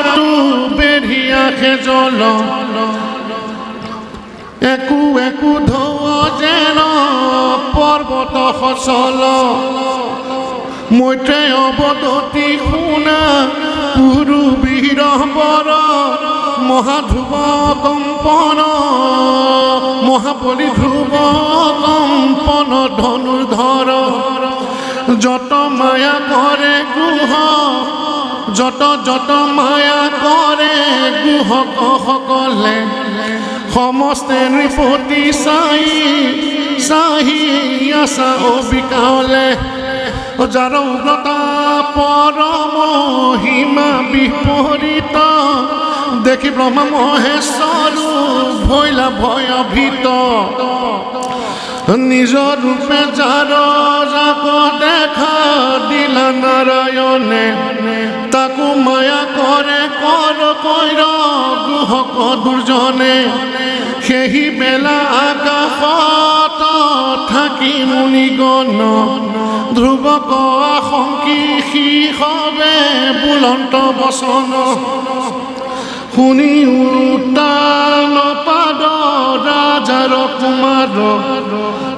তু বেৰিয়া খেজল একু একু ধৌ যেন পৰ্বত ফসল মৈত্ৰেয় অৱদতি শুনা পুৰু বীৰবৰ মহাধ্ৰুৱ কম্পন মহাবলী ধ্ৰুৱ কম্পন ধনুৰ্ধৰ যত মায়া কৰে গুহ যত যত মায়া কৰে গুহকসকলে সমস্তে নৃপতি চাহি আছা অবিকালে যাৰ উগ্ৰতা পৰম হিমা বিপৰীত দেখি ব্ৰহ্মা মহেশ্বৰো ভৈলা ভয়ভীত নিজৰ ৰূপে যাৰ যাক দেখা দিলা নাৰায়ণে তাকো মায়া কৰে কৰ কৈৰ গুহক দুৰ্জনে সেই বেলা আকাশত থাকি মুনিগণ ধ্ৰুৱক আশংকি শিষবে বুলন্ত বচন শুনি উত্তাল পাদ ৰাজাৰ কুমাৰ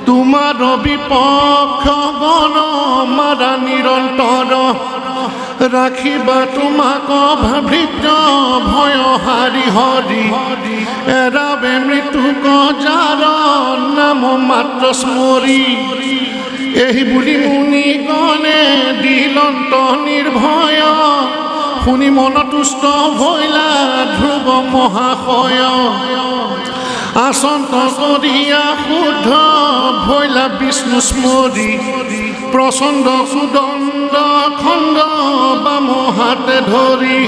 তোমাৰ বিপক্ষ গণ মাৰা নিৰন্তৰ ৰাখিবা তোমাক ভৃত্য ভয় হাৰি হৰি এৰাবে মৃত্যুক যাৰ নাম মাত্ৰ স্মৰি এই বুলি মুনিগণে দিলন্ত নিৰ্ভয় শুনি মনতুষ্ট ভৈলা ধ্ৰুৱ মহাশয় আসন্ত কৰিয়া শুদ্ধ ভৈলা বিষ্ণু স্মৰি প্ৰচণ্ড সুদণ্ড খণ্ড বাম হাতে ধৰি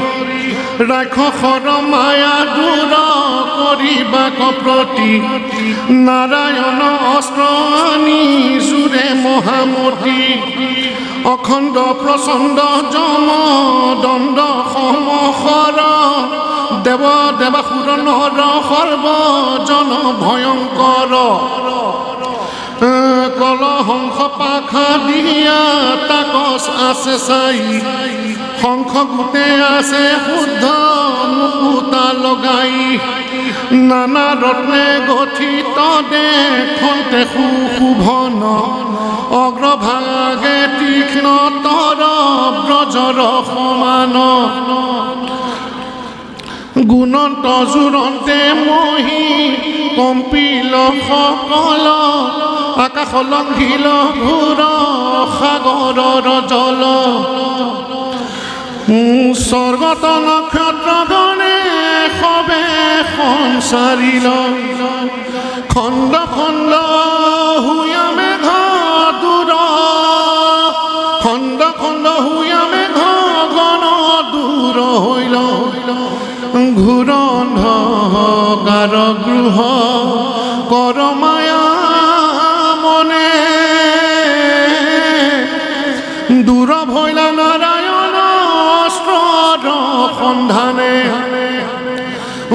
ৰাক্ষসৰ মায়া দূৰ কৰিবাক প্ৰতি নাৰায়ণ অস্ত্ৰ আনি জোৰে মহামতি অখণ্ড প্ৰচণ্ড যম দণ্ড সমসৰ দেৱ দেৱাসুৰ নৰ সৰ্বজন ভয়ংকৰ কলহংস পাখা দিয়া তাকস আছে চাই শংখ গোটে আছে শুদ্ধ মুকুতা লগাই নানা ৰত্নে গঠিত দেখন্তে সুশোভন অগ্ৰভাগে তীক্ষ্ণ তৰ ব্ৰজৰ সমান গুণন্ত জোৰন্তে মহি কম্পিল সকল আকাশ লংঘিল ঘোৰ সাগৰৰ জল স্বৰ্গত নক্ষত্ৰগণে সবে সংসাৰিল খণ্ড খণ্ড হুয়া মেঘ দূৰ খণ্ড খণ্ড হুয়া মেঘ গণ দূৰ হৈল ঘোৰ অন্ধকাৰ গৃহ কৰ মায়া মনে দূৰ ভৈলা নাৰায়ণ অস্ত্ৰৰ সন্ধানে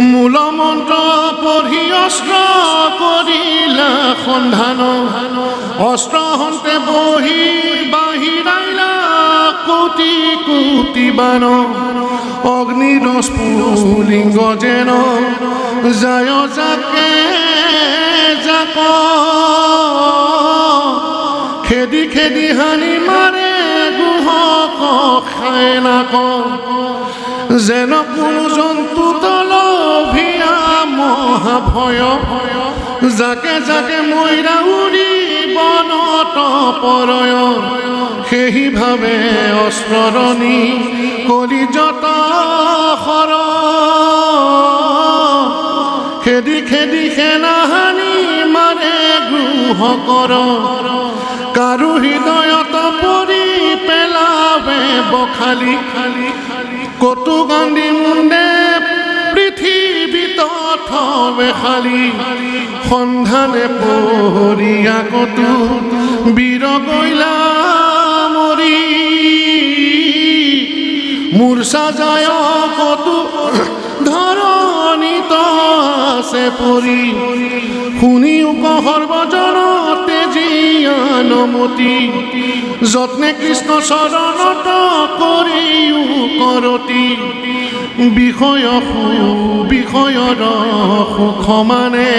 মূল মন্ত্ৰ পঢ়ি অস্ত্ৰ কৰিলা সন্ধান অস্ত্ৰ হন্তে বহি বাহিৰাইলা কোটি কোটি বান অগ্নিৰ স্ফুলিংগ যেন যায় যাকে যাক খেদি খেদি হানি মাৰে গুহক খায় নাক যেন কোনো জন্তু তলভিয়া মহাভয় যাকে যাকে মইৰা উৰি বনত পৰয় সেইভাৱে অস্ত্ৰৰণি কৰি যত সৰ খেদি খেদি সেনাহানি মাৰে গ্ৰুহকৰ কাৰো হৃদয়ত পৰি পেলাবে বখালি কটু গান্ধী মুণ্ডে পৃথিৱীত থবে খালি সন্ধানে পহৰীয়া কটু বীৰ গৈলা মৰি মূৰ্ছা যায় কটু ধৰণিত আছে পৰি শুনি সৰ্বজন তেজীয়ানমতি যত্নে কৃষ্ণ চৰণত কৰিও কৰতি বিষয়ৰ সুখ মানে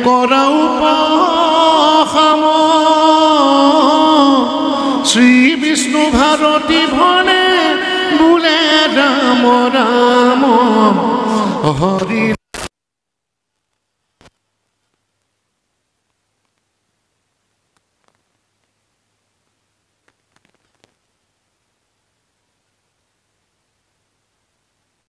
কৰাও পাম শ্ৰী বিষ্ণু ভাৰতী ভনে বোলে ৰাম ৰাম হৰি